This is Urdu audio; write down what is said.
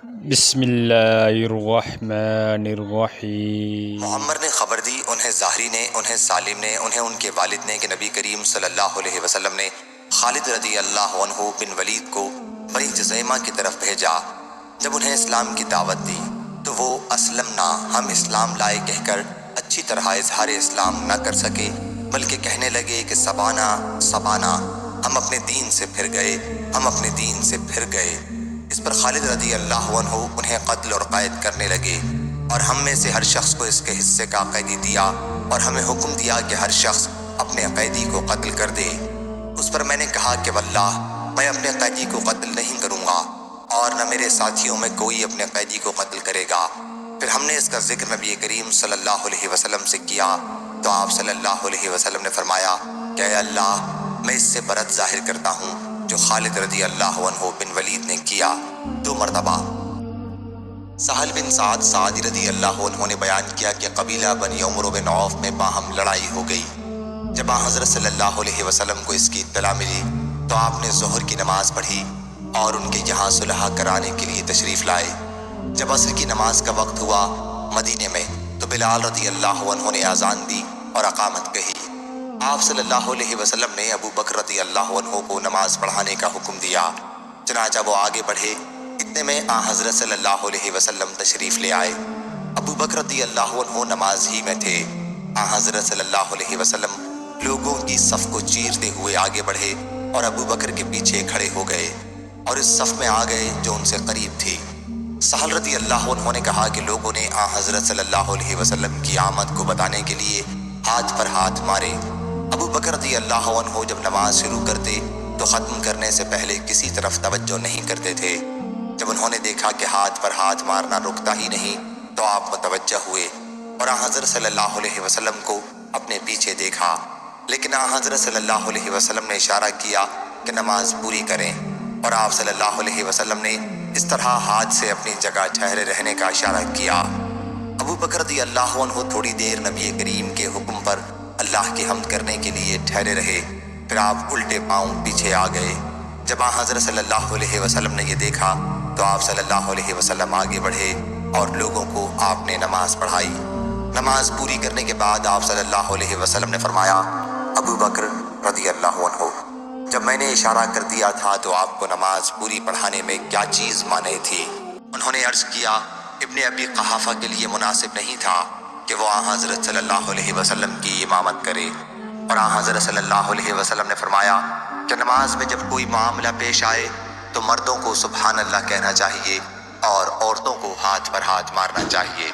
بسم اللہ الرحمن الرحیم۔ معمر نے خبر دی، انہیں ظاہری نے، انہیں سالم نے، انہیں ان کے والد نے کہ نبی کریم صلی اللہ علیہ وسلم نے خالد رضی اللہ عنہ بن ولید کو بنی جذیمہ کی طرف بھیجا۔ جب انہیں اسلام کی دعوت دی تو وہ اسلمنا، ہم اسلام لائے کہہ کر اچھی طرح اظہار اسلام نہ کر سکے، بلکہ کہنے لگے کہ سبانا سبانا، ہم اپنے دین سے پھر گئے، ہم اپنے دین سے پھر گئے۔ اس پر خالد رضی اللہ عنہ انہیں قتل اور قید کرنے لگے، اور ہم میں سے ہر شخص کو اس کے حصے کا قیدی دیا، اور ہمیں حکم دیا کہ ہر شخص اپنے قیدی کو قتل کر دے۔ اس پر میں نے کہا کہ واللہ میں اپنے قیدی کو قتل نہیں کروں گا، اور نہ میرے ساتھیوں میں کوئی اپنے قیدی کو قتل کرے گا۔ پھر ہم نے اس کا ذکر نبی کریم صلی اللہ علیہ وسلم سے کیا تو آپ صلی اللہ علیہ وسلم نے فرمایا کہ اے اللہ، میں اس سے برت ظاہر کرتا ہوں جو خالد رضی اللہ عنہ بن ولید نے کیا 2 مرتبہ۔ سہل بن سعد سعدی رضی اللہ عنہ نے بیان کیا کہ قبیلہ بنی عمرو بن عوف میں باہم لڑائی ہو گئی۔ جب حضرت صلی اللہ علیہ وسلم کو اس کی اطلاع ملی تو آپ نے ظہر کی نماز پڑھی اور ان کے یہاں صلح کرانے کے لیے تشریف لائے۔ جب عصر کی نماز کا وقت ہوا مدینے میں تو بلال رضی اللہ عنہ نے اذان دی اور اقامت کہی۔ آپ صلی اللہ علیہ وسلم نے ابو بکر رضی اللہ عنہ کو نماز پڑھانے کا حکم دیا، چنانچہ وہ آگے بڑھے۔ اتنے میں حضرت صلی اللہ علیہ وسلم تشریف لے آئے۔ ابو بکر رضی اللہ عنہ نماز ہی میں تھے۔ حضرت صلی اللہ علیہ وسلم لوگوں کی صف کو چیرتے ہوئے آگے بڑھے اور ابو بکر کے پیچھے کھڑے ہو گئے اور اس صف میں آ گئے جو ان سے قریب تھی۔ سہل رضی اللہ عنہ نے کہا کہ لوگوں نے حضرت صلی اللہ علیہ وسلم کی آمد کو بتانے کے لیے ہاتھ پر ہاتھ مارے۔ ابو بکر رضی اللہ عنہ جب نماز شروع کرتے تو ختم کرنے سے پہلے کسی طرف توجہ نہیں کرتے تھے۔ جب انہوں نے دیکھا کہ ہاتھ پر ہاتھ مارنا رکتا ہی نہیں تو آپ متوجہ ہوئے اور حضرت صلی اللہ علیہ وسلم کو اپنے پیچھے دیکھا، لیکن حضرت صلی اللہ علیہ وسلم نے اشارہ کیا کہ نماز پوری کریں، اور آپ صلی اللہ علیہ وسلم نے اس طرح ہاتھ سے اپنی جگہ ٹھہرے رہنے کا اشارہ کیا۔ ابو بکر رضی اللہ عنہ تھوڑی دیر نبی کریم کے حکم پر اللہ کی حمد کرنے کے لیے ٹھہرے رہے، پھر آپ الٹے پاؤں پیچھے آ گئے۔ جب حضرت صلی اللہ علیہ وسلم نے یہ دیکھا تو آپ صلی اللہ علیہ وسلم آگے بڑھے اور لوگوں کو آپ نے نماز پڑھائی۔ نماز پوری کرنے کے بعد آپ صلی اللہ علیہ وسلم نے فرمایا ابو بکر رضی اللہ عنہ، جب میں نے اشارہ کر دیا تھا تو آپ کو نماز پوری پڑھانے میں کیا چیز مانے تھی؟ انہوں نے عرض کیا ابن ابی قحافہ کے لیے مناسب نہیں تھا کہ وہ حضرت صلی اللہ علیہ وسلم کی امامت کرے، اور حضرت صلی اللہ علیہ وسلم نے فرمایا کہ نماز میں جب کوئی معاملہ پیش آئے تو مردوں کو سبحان اللہ کہنا چاہیے اور عورتوں کو ہاتھ پر ہاتھ مارنا چاہیے۔